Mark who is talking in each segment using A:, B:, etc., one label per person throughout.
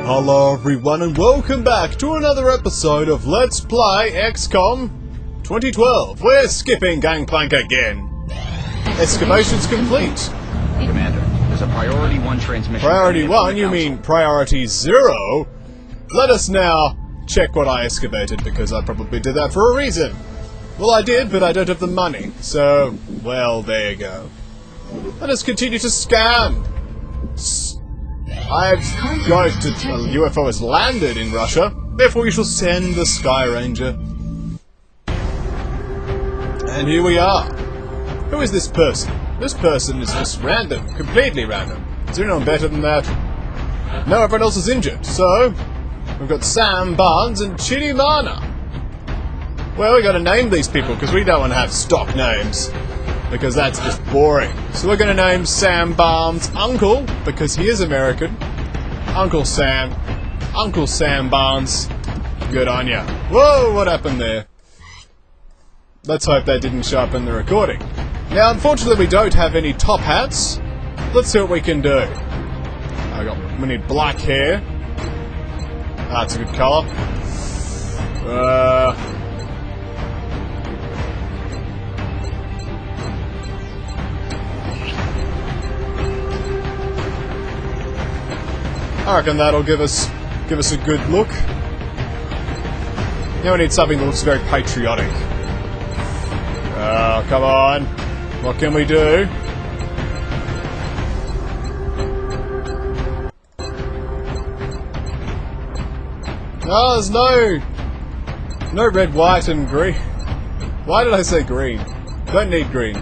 A: Hello everyone and welcome back to another episode of Let's Play XCOM 2012. We're skipping Gangplank again. Excavation's complete.
B: Commander, there's a Priority 1 transmission.
A: Priority 1? You mean Priority 0? Let us now check what I excavated, because I probably did that for a reason. Well, I did, but I don't have the money. So, well, there you go. Let us continue to scan. I've got to... a UFO has landed in Russia, therefore we shall send the Sky Ranger. And here we are. Who is this person? This person is just random, completely random. Is there anyone better than that? No, everyone else is injured, so... we've got Sam Barnes and Chitty Mana. Well, we gotta name these people, because we don't want to have stock names. Because that's just boring. So we're going to name Sam Barnes Uncle, because he is American. Uncle Sam. Uncle Sam Barnes. Good on ya. Whoa, what happened there? Let's hope that didn't show up in the recording. Now, unfortunately, we don't have any top hats. Let's see what we can do. We need black hair. That's a good colour. I reckon that'll give us a good look. Now we need something that looks very patriotic. Oh, come on. What can we do? Oh, there's no red, white, and green. Why did I say green? Don't need green.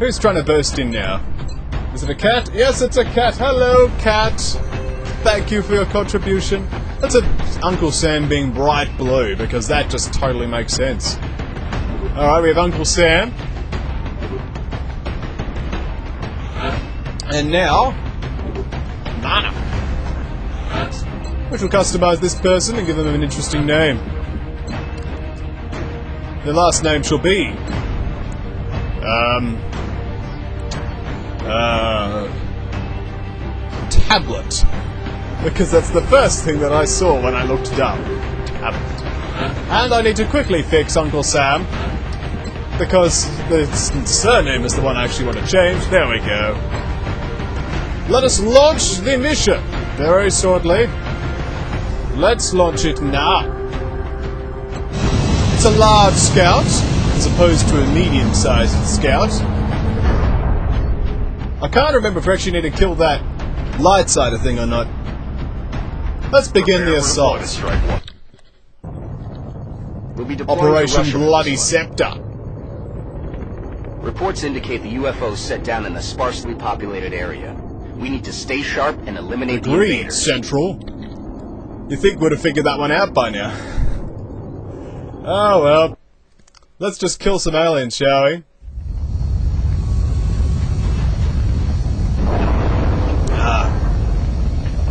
A: Who's trying to burst in now? Is it a cat? Yes, it's a cat. Hello, cat. Thank you for your contribution. That's Uncle Sam being bright blue, because that just totally makes sense. Alright, we have Uncle Sam. And now... Mana. Which will customize this person and give them an interesting name. Their last name shall be... Tablet. Because that's the first thing that I saw when I looked it up. Tablet. And I need to quickly fix Uncle Sam, because the surname is the one I actually want to change. There we go. Let us launch the mission very shortly. Let's launch it now. It's a large scout, as opposed to a medium-sized scout. I can't remember if we actually need to kill that light side of thing or not. Let's begin the assault. Operation Bloody Scepter.
B: Reports indicate the UFO set down in a sparsely populated area. We need to stay sharp and eliminate the invaders.
A: Central. You think we'd have figured that one out by now? Oh well. Let's just kill some aliens, shall we?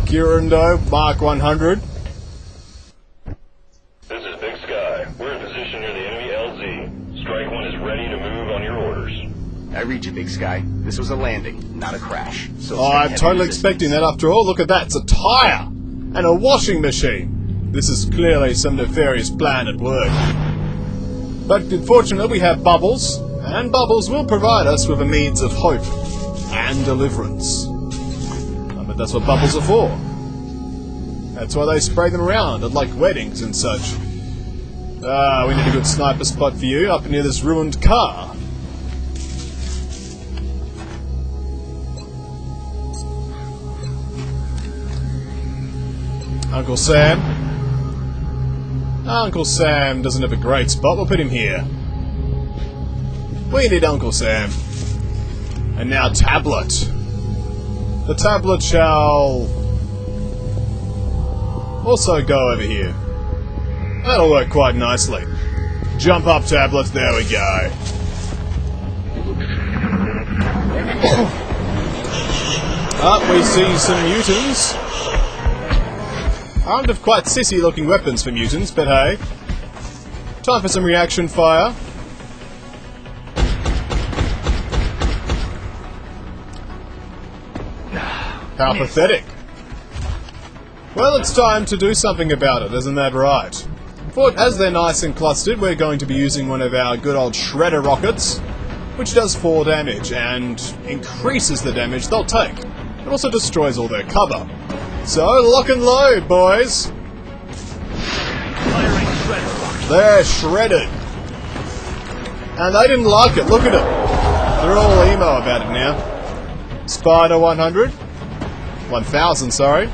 A: Kurando, Mark 100.
C: This is Big Sky. We're in position near the enemy LZ. Strike 1 is ready to move on your orders.
B: I read you, Big Sky. This was a landing, not a crash. So
A: oh, I'm totally expecting that after all. Look at that. It's a tire! And a washing machine! This is clearly some nefarious plan at work. But unfortunately we have Bubbles, and Bubbles will provide us with a means of hope and deliverance. But that's what bubbles are for. That's why they spray them around at like weddings and such. Ah, we need a good sniper spot for you up near this ruined car. Uncle Sam. Uncle Sam doesn't have a great spot. We'll put him here. We need Uncle Sam. And now Tablet. The tablet shall also go over here. That'll work quite nicely. Jump up, tablet. There we go. Up we see some mutants. Armed with quite sissy-looking weapons for mutants, but hey. Time for some reaction fire. How pathetic. Well, it's time to do something about it, isn't that right? As they're nice and clustered, we're going to be using one of our good old shredder rockets, which does 4 damage and increases the damage they'll take. It also destroys all their cover. So, lock and load, boys! They're shredded. And they didn't like it, look at it. They're all emo about it now. Spider 100. 1000, sorry.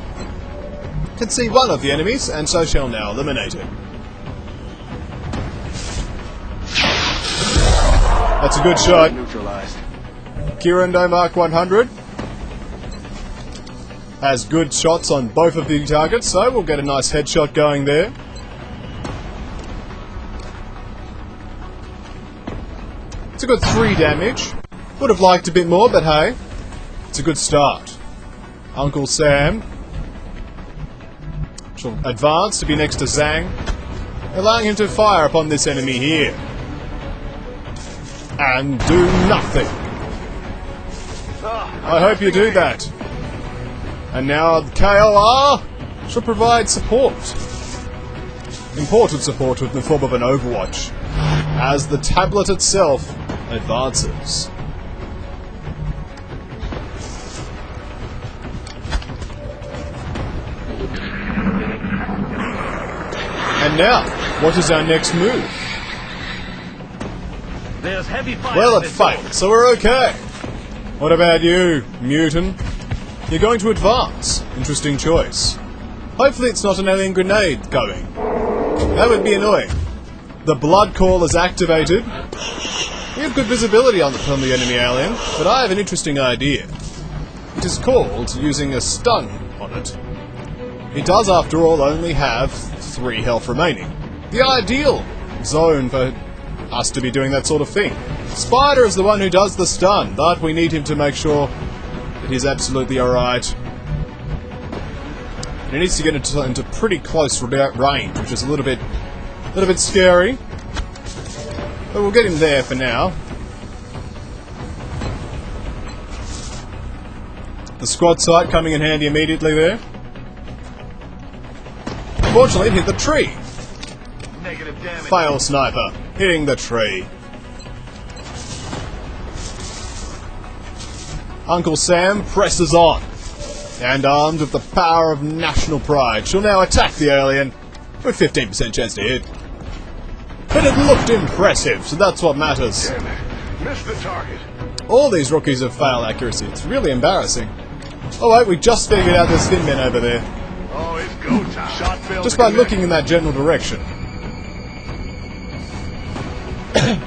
A: Can see one of the enemies, and so shall now eliminate it. That's a good shot.
B: Neutralized.
A: Kirando Mark 100 has good shots on both of the targets, so we'll get a nice headshot going there. It's a good 3 damage. Would have liked a bit more, but hey, it's a good start. Uncle Sam shall advance to be next to Zhang, allowing him to fire upon this enemy here. And do nothing. I hope you do that. And now KOR shall provide support. Important support in the form of an Overwatch, as the tablet itself advances. And now, what is our next move?
D: There's heavy fire.
A: Well, it failed, so we're okay. What about you, mutant? You're going to advance. Interesting choice. Hopefully it's not an alien grenade going. That would be annoying. The blood call is activated. We have good visibility on the enemy alien, but I have an interesting idea. It is called using a stun on it. It does, after all, only have 3 health remaining. The ideal zone for us to be doing that sort of thing. Spider is the one who does the stun, but we need him to make sure that he's absolutely alright. And he needs to get into pretty close range, which is a little bit scary. But we'll get him there for now. The squad sight coming in handy immediately there. Unfortunately, it hit the tree.
D: Negative damage.
A: Fail sniper, hitting the tree. Uncle Sam presses on, and armed with the power of national pride, she'll now attack the alien with 15% chance to hit. But it looked impressive, so that's what matters.
D: Damn it. Missed the target.
A: All these rookies have failed accuracy. It's really embarrassing. Oh wait, we just figured out there's thin men over there.
D: Oh, it's go time. Shot failed.
A: Just by looking in that general direction.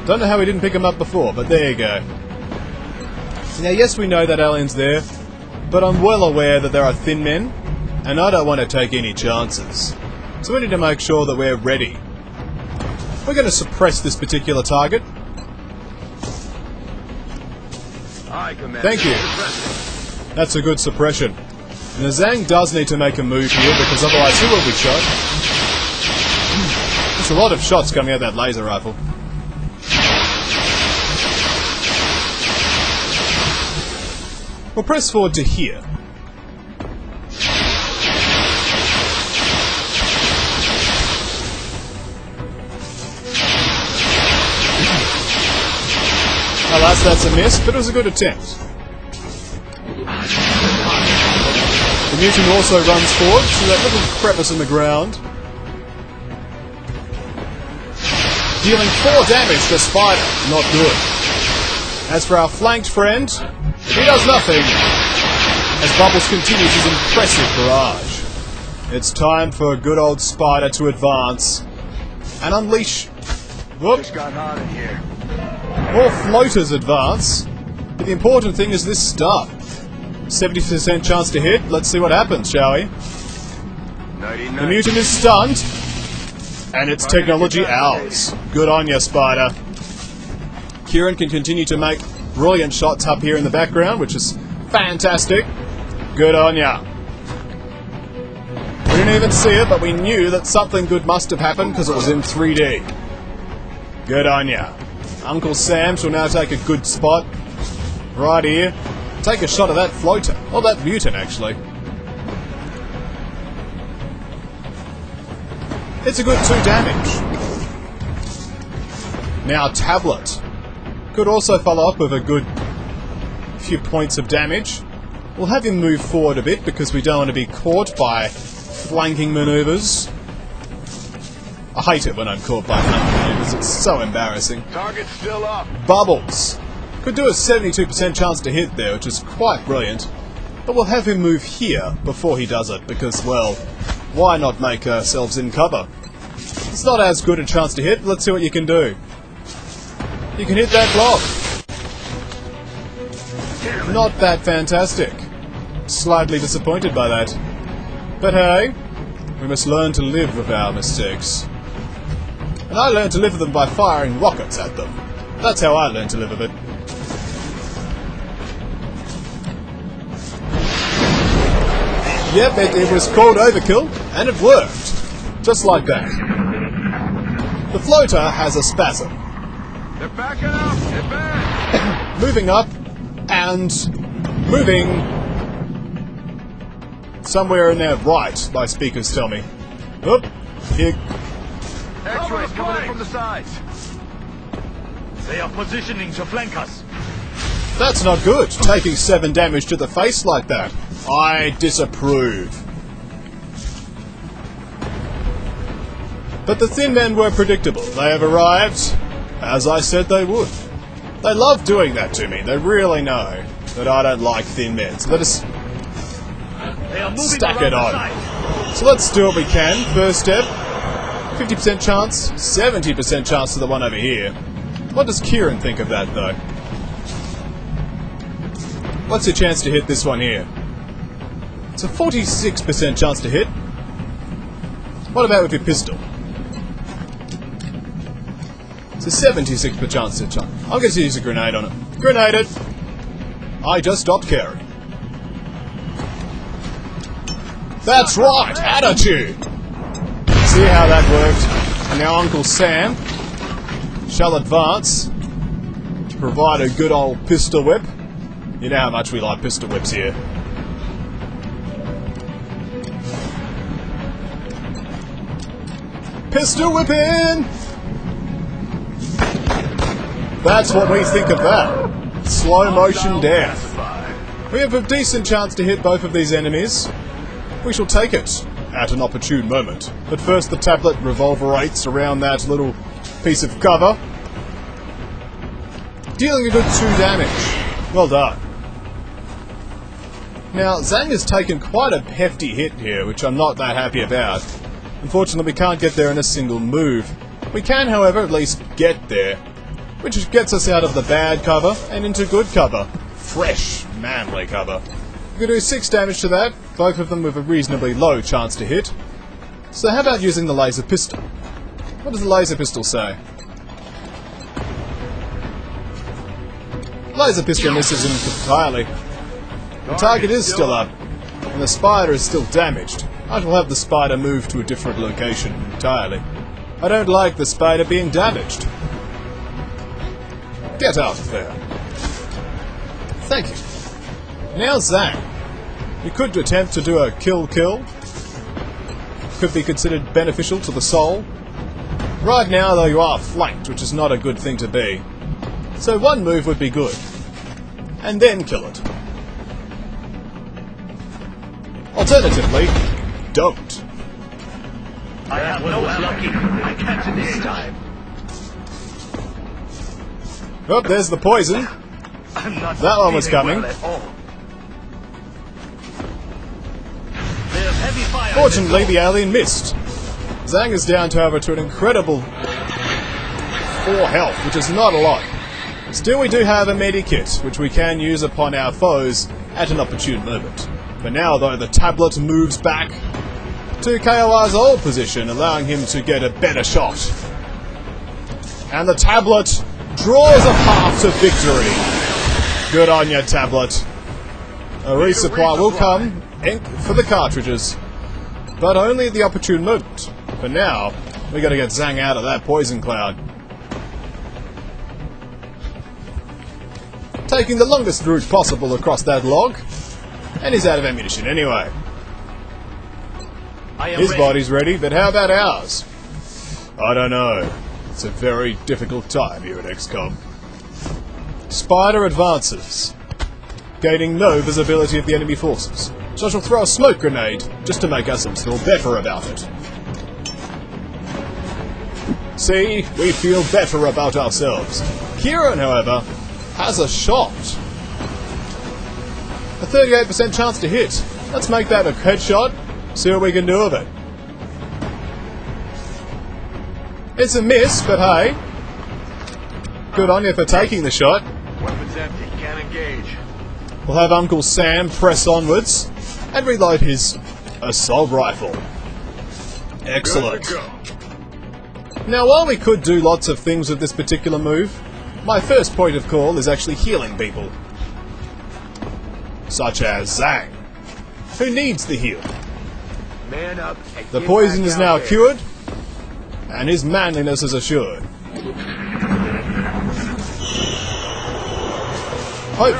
A: Don't know how we didn't pick him up before, but there you go. Now, yes, we know that alien's there, but I'm well aware that there are thin men, and I don't want to take any chances. So we need to make sure that we're ready. We're going to suppress this particular target.
D: Aye, Commander.
A: Thank you. That's a good suppression. And the Zhang does need to make a move here, because otherwise he will be shot. There's a lot of shots coming out of that laser rifle. We'll press forward to here. Alas, that's a miss, but it was a good attempt. The mutant also runs forward to that little crevice in the ground, dealing 4 damage to Spider. Not good. As for our flanked friend, he does nothing, as Bubbles continues his impressive barrage. It's time for good old Spider to advance and unleash... Whoop!
D: Just got hot in here.
A: More floaters advance, but the important thing is this stun. 70% chance to hit. Let's see what happens, shall we?
D: 99.
A: The mutant is stunned, and it's technology ours. Good on ya, Spider. Kieran can continue to make brilliant shots up here in the background, which is fantastic. Good on ya. We didn't even see it, but we knew that something good must have happened because it was in 3D. Good on ya. Uncle Sam shall now take a good spot right here. take a shot of that floater. Or that mutant, actually. It's a good 2 damage. Now, Tablet. Could also follow up with a good few points of damage. We'll have him move forward a bit because we don't want to be caught by flanking maneuvers. I hate it when I'm caught by flanking maneuvers. It's so embarrassing.
D: Target's still up.
A: Bubbles. Could do a 72% chance to hit there, which is quite brilliant. But we'll have him move here before he does it because, well, why not make ourselves in cover? It's not as good a chance to hit. Let's see what you can do. You can hit that block. Not that fantastic. Slightly disappointed by that. But hey, we must learn to live with our mistakes. And I learned to live with them by firing rockets at them. That's how I learned to live with it. Yep, it was called overkill, and it worked. Just like that. The floater has a spasm.
D: They're backing up. They're back.
A: Moving up, and moving somewhere in their right, my speakers tell me. Oop, here.
D: X-rays coming in from the sides.
E: They are positioning to flank us.
A: That's not good, taking 7 damage to the face like that. I disapprove. But the Thin Men were predictable. They have arrived, as I said they would. They love doing that to me. They really know that I don't like Thin Men. So let us
E: They are moving
A: stack
E: around
A: it
E: the
A: on.
E: side.
A: So let's do what we can. First step, 50% chance, 70% chance to the one over here. What does Kieran think of that, though? What's your chance to hit this one here? It's a 46% chance to hit. What about with your pistol? It's a 76% chance to hit. I'm going to use a grenade on it. Grenade it! I just stopped caring. That's right! Attitude! See how that worked? And now Uncle Sam shall advance to provide a good old pistol whip. You know how much we like pistol whips here. Pistol whipping! That's what we think of that. Slow motion death. We have a decent chance to hit both of these enemies. We shall take it at an opportune moment. But first the tablet revolverates around that little piece of cover, dealing a good 2 damage. Well done. Now, Zhang has taken quite a hefty hit here, which I'm not that happy about. Unfortunately, we can't get there in a single move. We can, however, at least get there, which gets us out of the bad cover and into good cover. Fresh, manly cover. We can do 6 damage to that, both of them with a reasonably low chance to hit. So how about using the laser pistol? What does the laser pistol say? Laser pistol misses entirely. The target is still up, and the spider is still damaged. I shall have the spider move to a different location entirely. I don't like the spider being damaged. Get out of there. Thank you. Now Zhang. You could attempt to do a kill-kill. Could be considered beneficial to the soul. Right now, though, you are flanked, which is not a good thing to be. So one move would be good. And then kill it. Alternatively, don't.
E: I have no lucky. I catch it this time.
A: Oh, there's the poison.
E: I'm not
A: That one was
E: feeling
A: coming.
E: well at all. There's heavy fire.
A: Fortunately, the alien missed. Zhang is down, however, to an incredible 4 health, which is not a lot. Still, we do have a medikit, which we can use upon our foes at an opportune moment. For now, though, the tablet moves back to KOR's old position, allowing him to get a better shot. And the tablet draws a path to victory. Good on you, tablet. A resupply will come for the cartridges, but only at the opportune moment. For now, we gotta get Zhang out of that poison cloud. taking the longest route possible across that log. And he's out of ammunition anyway. His body's ready, but how about ours? I don't know. It's a very difficult time here at XCOM. Spider advances, gaining no visibility of the enemy forces. So I shall throw a smoke grenade, just to make us feel better about it. See, we feel better about ourselves. Kieran, however, has a shot. A 38% chance to hit. Let's make that a headshot, see what we can do with it. It's a miss, but hey, good on you for taking the shot.
D: Weapons empty. Can't engage.
A: We'll have Uncle Sam press onwards and reload his assault rifle. Excellent.
D: Good to go.
A: Now, while we could do lots of things with this particular move, my first point of call is actually healing people. Such as Zang, who needs the heal.
D: Man up. And
A: The
D: get
A: poison
D: back
A: is
D: out
A: now
D: there.
A: cured, and his manliness is assured.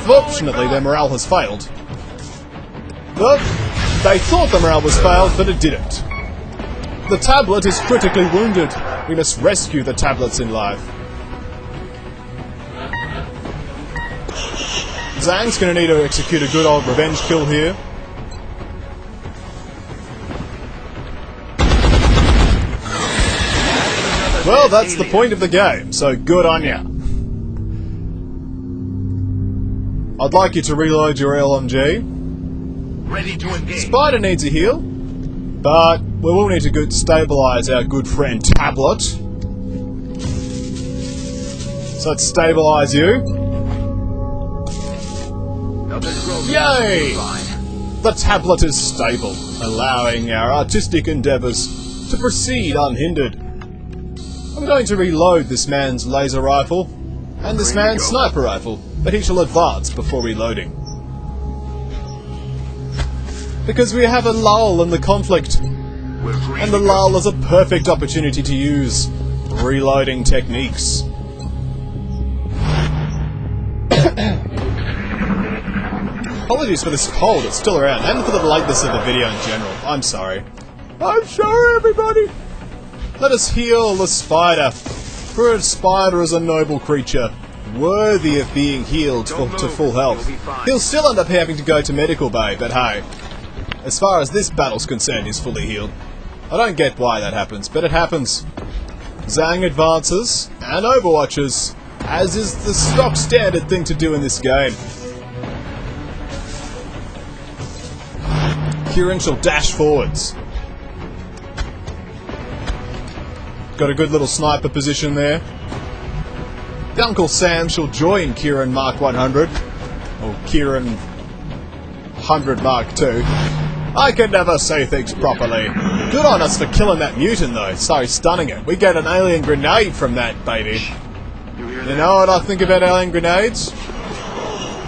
A: Fortunately, their morale has failed. Well, they thought the morale was failed, but it didn't. The tablet is critically wounded. We must rescue the tablets in life. Zhang's going to need to execute a good old revenge kill here. Well, that's the point of the game, so good on ya. I'd like you to reload your LMG.
E: Ready to engage.
A: Spider needs a heal, but we will need to stabilise our good friend Tablet. So let's stabilise you. Yay! The tablet is stable, allowing our artistic endeavours to proceed unhindered. I'm going to reload this man's laser rifle and this man's sniper rifle, but he shall advance before reloading. Because we have a lull in the conflict, and the lull is a perfect opportunity to use reloading techniques. Apologies for this cold, it's still around, and for the lateness of the video in general. I'm sorry. I'm sorry, everybody! Let us heal the spider, for a spider is a noble creature, worthy of being healed to full health. He'll still end up having to go to medical bay, but hey, as far as this battle's concerned, he's fully healed. I don't get why that happens, but it happens. Zhang advances, and overwatches, as is the stock standard thing to do in this game. Kieran shall dash forwards. Got a good little sniper position there. Uncle Sam shall join Kieran Mark 100. Or Kieran 100 Mark 2. I can never say things properly. Good on us for killing that mutant though. So stunning it. We get an alien grenade from that, baby. You know what I think about alien grenades?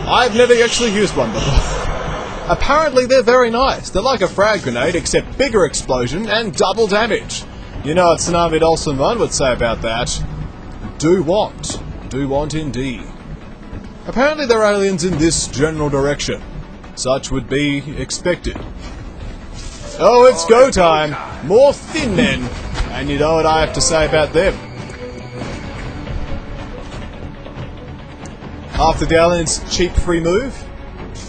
A: I've never actually used one before. Apparently they're very nice. They're like a frag grenade, except bigger explosion and double damage. You know what Tsunami Olsen 1 would say about that? Do want. Do want indeed. Apparently there are aliens in this general direction. Such would be expected. Oh, it's go time! More thin men! And you know what I have to say about them. After the aliens' cheap free move,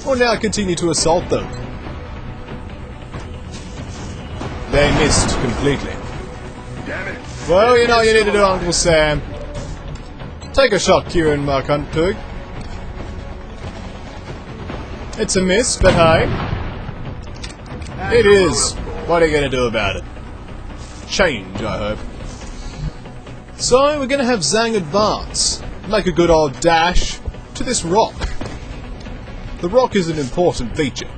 A: we'll now continue to assault them. They missed completely. Well, you know what you need to do, Uncle Sam. Take a shot, Kieran Mark 2. It's a miss, but hey. It is. What are you going to do about it? Change, I hope. So, we're going to have Zhang advance. Make a good old dash to this rock. The rock is an important feature.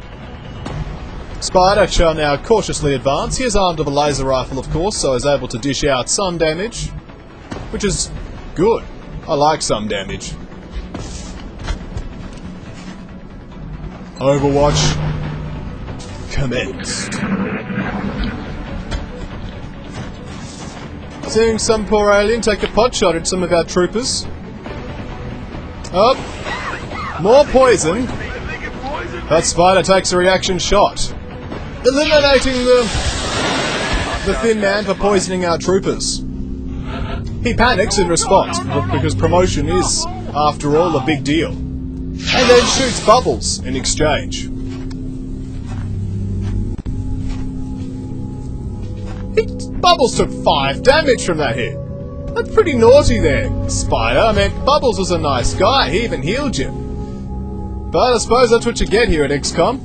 A: Spider shall now cautiously advance. He is armed with a laser rifle, of course, so is able to dish out some damage. Which is good. I like some damage. Overwatch commenced. Seeing some poor alien take a pot shot at some of our troopers. Up. More poison. That spider takes a reaction shot, eliminating the Thin Man for poisoning our troopers. He panics in response, because promotion is, after all, a big deal. And then shoots Bubbles in exchange. Bubbles took 5 damage from that hit. That's pretty naughty there, Spider. I mean, Bubbles was a nice guy. He even healed you. But I suppose that's what you get here at XCOM.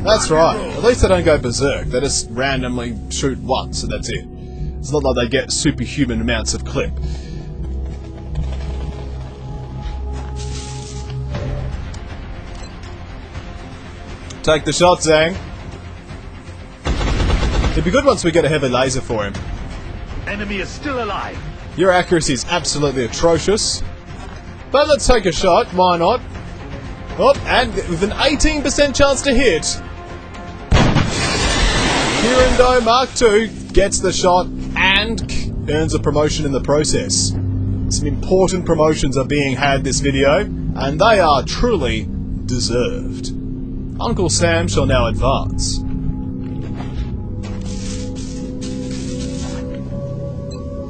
A: That's right. At least they don't go berserk. They just randomly shoot once, and that's it. It's not like they get superhuman amounts of clip. Take the shot, Zang. It'd be good once we get a heavy laser for him.
E: Enemy is still alive.
A: Your accuracy is absolutely atrocious. But let's take a shot, why not? Oh, and with an 18% chance to hit, Kirando Mark II gets the shot and earns a promotion in the process. Some important promotions are being had this video, and they are truly deserved. Uncle Sam shall now advance.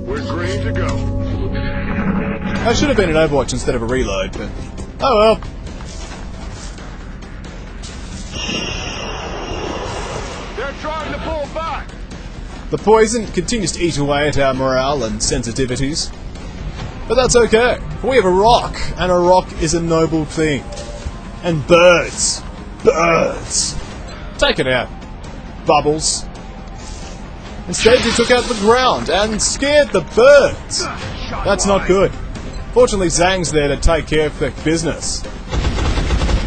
D: We're green to go.
A: That should have been an Overwatch instead of a reload, but oh well.
D: They're trying to pull back.
A: The poison continues to eat away at our morale and sensitivities. But that's okay. We have a rock, and a rock is a noble thing. And birds. Birds. Take it out. Bubbles. Instead, you took out the ground and scared the birds. That's not good. Fortunately, Zang's there to take care of the business,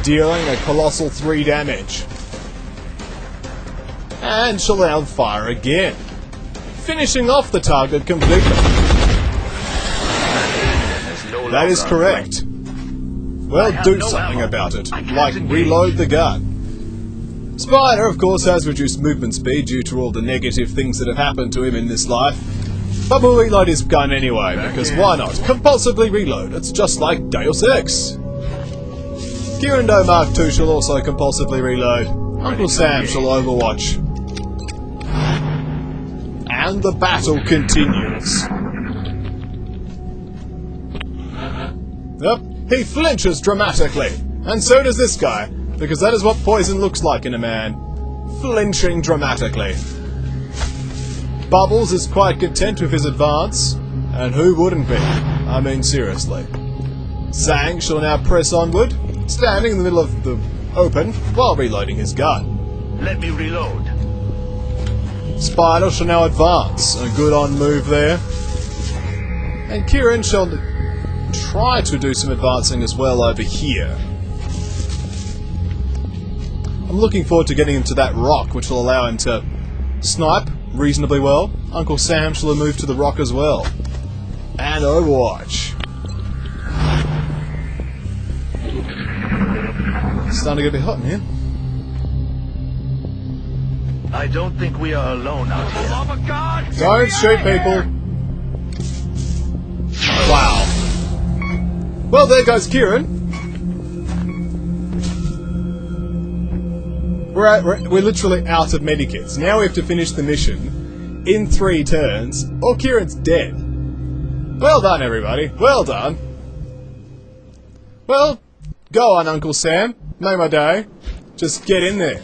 A: dealing a colossal 3 damage. And she'll now fire again, finishing off the target completely. That is correct. Well, do something about it, like reload the gun. Spider, of course, has reduced movement speed due to all the negative things that have happened to him in this life. But we'll reload his gun anyway, because why not? Compulsively reload. It's just like Deus Ex. Kirando Mark II shall also compulsively reload. Uncle Sam shall overwatch. And the battle continues. Yep, he flinches dramatically. And so does this guy. Because that is what poison looks like in a man. Flinching dramatically. Bubbles is quite content with his advance. And who wouldn't be? I mean, seriously. Zang shall now press onward, standing in the middle of the open while reloading his gun.
E: Let me reload.
A: Spider shall now advance. A good on move there. And Kieran shall try to do some advancing as well over here. I'm looking forward to getting him to that rock, which will allow him to snipe reasonably well. Uncle Sam shall move to the rock as well. And Overwatch. It's starting to get a bit hot in here.
E: I don't think we are alone out here.
D: Oh my God!
A: Don't shoot people. Wow. Well, there goes Kieran. We're literally out of medikits. Now we have to finish the mission in 3 turns, or Kieran's dead. Well done, everybody. Well done. Well, go on, Uncle Sam. Make my day. Just get in there.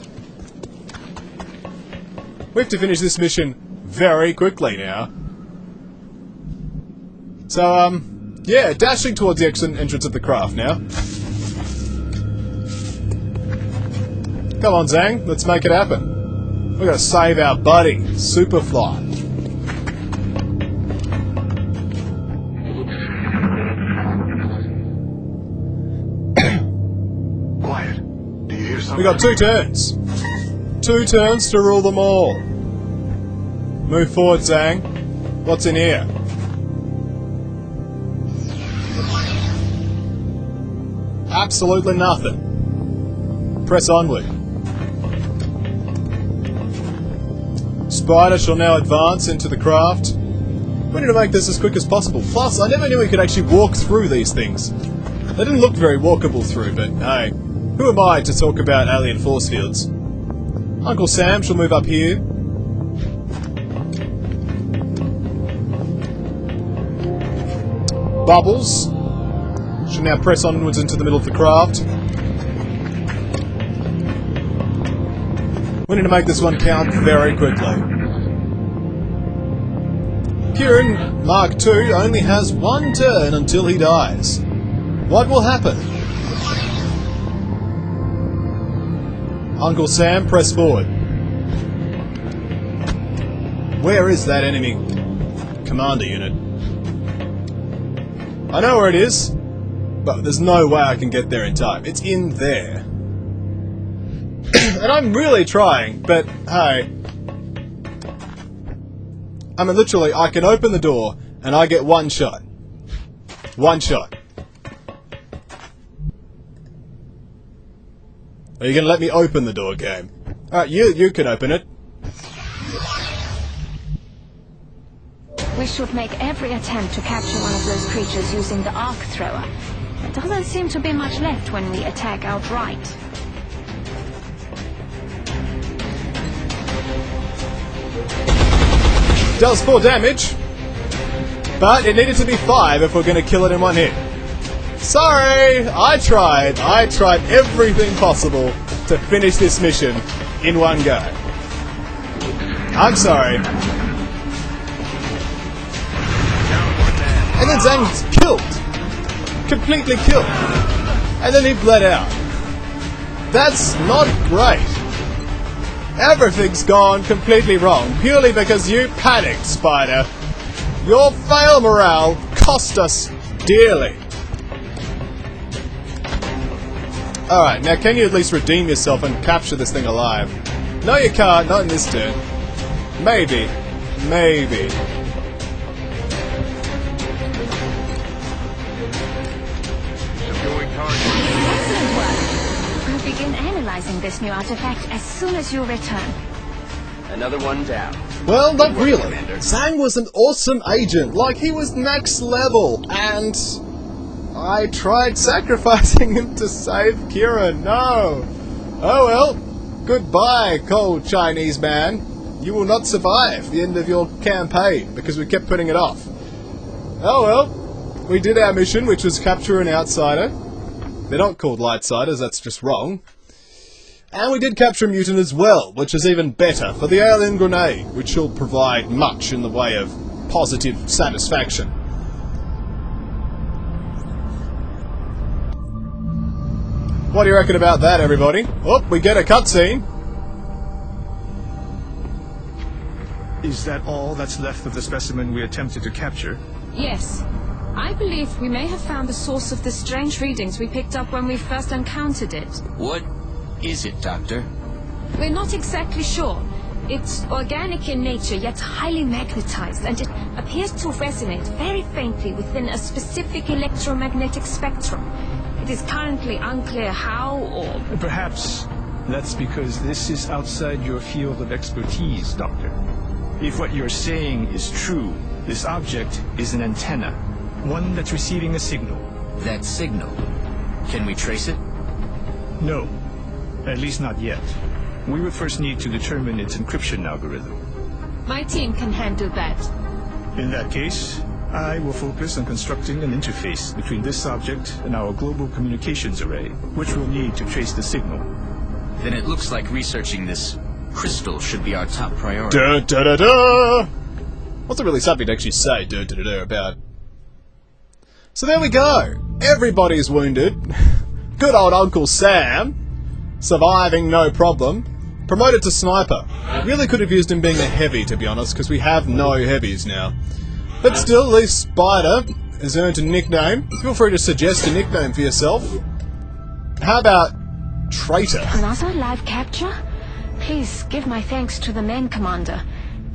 A: We have to finish this mission very quickly now. So, yeah, dashing towards the exit entrance of the craft now. Come on, Zang, let's make it happen. We've got to save our buddy, Superfly.
D: Quiet. Do you hear something?
A: We got 2 turns. 2 turns to rule them all. Move forward, Zang. What's in here? Absolutely nothing. Press onward. Spider shall now advance into the craft. We need to make this as quick as possible. Plus, I never knew we could actually walk through these things. They didn't look very walkable through, but hey, who am I to talk about alien force fields? Uncle Sam shall move up here. Bubbles should now press onwards into the middle of the craft. We need to make this one count very quickly. Kieran, Mark II, only has one turn until he dies. What will happen? Uncle Sam, press forward. Where is that enemy commander unit? I know where it is, but there's no way I can get there in time. It's in there. And I'm really trying, but hey. I mean, literally, I can open the door, and I get one shot. One shot. Are you gonna let me open the door, game? Alright, you can open it.
F: We should make every attempt to capture one of those creatures using the arc thrower. There doesn't seem to be much left when we attack outright.
A: Does 4 damage, but it needed to be 5 if we're going to kill it in one hit. Sorry, I tried everything possible to finish this mission in one go. I'm sorry. And then Zhang's killed. Completely killed. And then he bled out. That's not great. Everything's gone completely wrong, purely because you panicked, Spider. Your fail morale cost us dearly. Alright, now can you at least redeem yourself and capture this thing alive? No, you can't, not in this turn. Maybe. Maybe.
F: Excellent work. We'll begin analyzing this new artifact as soon as you return.
B: Another one down.
A: Well, not really.
B: Commander.
A: Zhang was an awesome agent, like he was max level, and I tried sacrificing him to save Kira. No! Oh well. Goodbye, cold Chinese man. You will not survive the end of your campaign, because we kept putting it off. Oh well. We did our mission, which was capture an outsider. They're not called lightsiders, that's just wrong. And we did capture a mutant as well, which is even better for the alien grenade, which will provide much in the way of positive satisfaction. What do you reckon about that, everybody? Oh, we get a cutscene.
G: Is that all that's left of the specimen we attempted to capture?
H: Yes. I believe we may have found the source of the strange readings we picked up when we first encountered it.
I: What is it, Doctor?
H: We're not exactly sure. It's organic in nature, yet highly magnetized, and it appears to resonate very faintly within a specific electromagnetic spectrum. It is currently unclear how or...
G: Perhaps that's because this is outside your field of expertise, Doctor. If what you're saying is true, this object is an antenna, one that's receiving a signal.
I: That signal. Can we trace it?
G: No, at least not yet. We would first need to determine its encryption algorithm.
H: My team can handle that.
G: In that case, I will focus on constructing an interface between this object and our global communications array, which we'll need to trace the signal.
I: Then it looks like researching this crystal should be our top priority.
A: Da da da da! What's a really something to actually say da da da da about? So there we go. Everybody's wounded. Good old Uncle Sam. Surviving no problem. Promoted to sniper. Really could have used him being a heavy, to be honest, because we have no heavies now. But still, at least Spider has earned a nickname. Feel free to suggest a nickname for yourself. How about Traitor?
F: Another live capture? Please give my thanks to the main commander.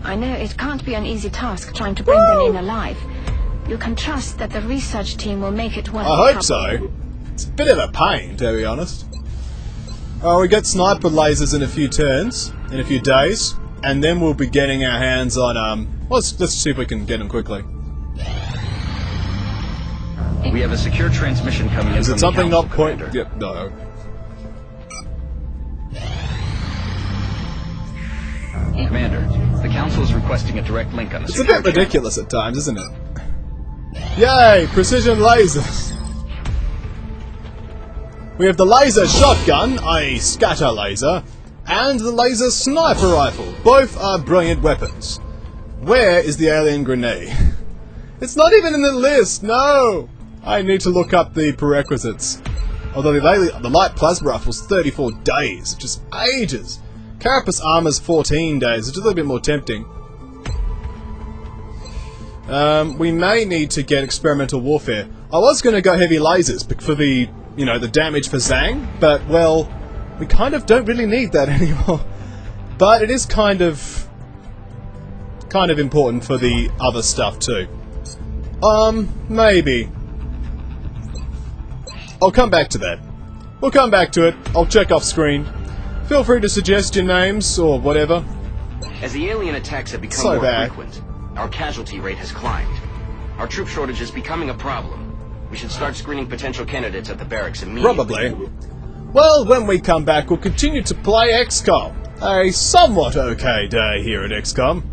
F: I know it can't be an easy task trying to bring them in alive. You can trust that the research team will make it worth the
A: I hope
F: trouble.
A: so. It's a bit of a pain, to be honest. Oh, we get sniper lasers in a few turns, in a few days, and then we'll be getting our hands on, let's see if we can get them quickly.
I: We have a secure transmission coming in
A: Is
I: from
A: it something
I: the
A: not
I: council,
A: point?
I: Commander.
A: Yep, no.
I: Commander, the council is requesting a direct link on the
A: It's a
I: secure
A: bit ridiculous at times, isn't it? Yay! Precision lasers! We have the laser shotgun, i.e. scatter laser, and the laser sniper rifle. Both are brilliant weapons. Where is the alien grenade? It's not even in the list, no! I need to look up the prerequisites. Although the light plasma rifle's 34 days, which is ages. Carapace armor's 14 days, which is a little bit more tempting. We may need to get experimental warfare. I was going to go heavy lasers for the, you know, the damage for Zhang, but, well, we kind of don't really need that anymore. But it is kind of important for the other stuff too. Maybe. I'll come back to that. We'll come back to it. I'll check off screen. Feel free to suggest your names or whatever.
B: As the alien attacks have become
A: So
B: more
A: bad.
B: frequent, our casualty rate has climbed. Our troop shortage is becoming a problem. We should start screening potential candidates at the barracks immediately.
A: Probably. Well, when we come back, we'll continue to play XCOM. A somewhat okay day here at XCOM.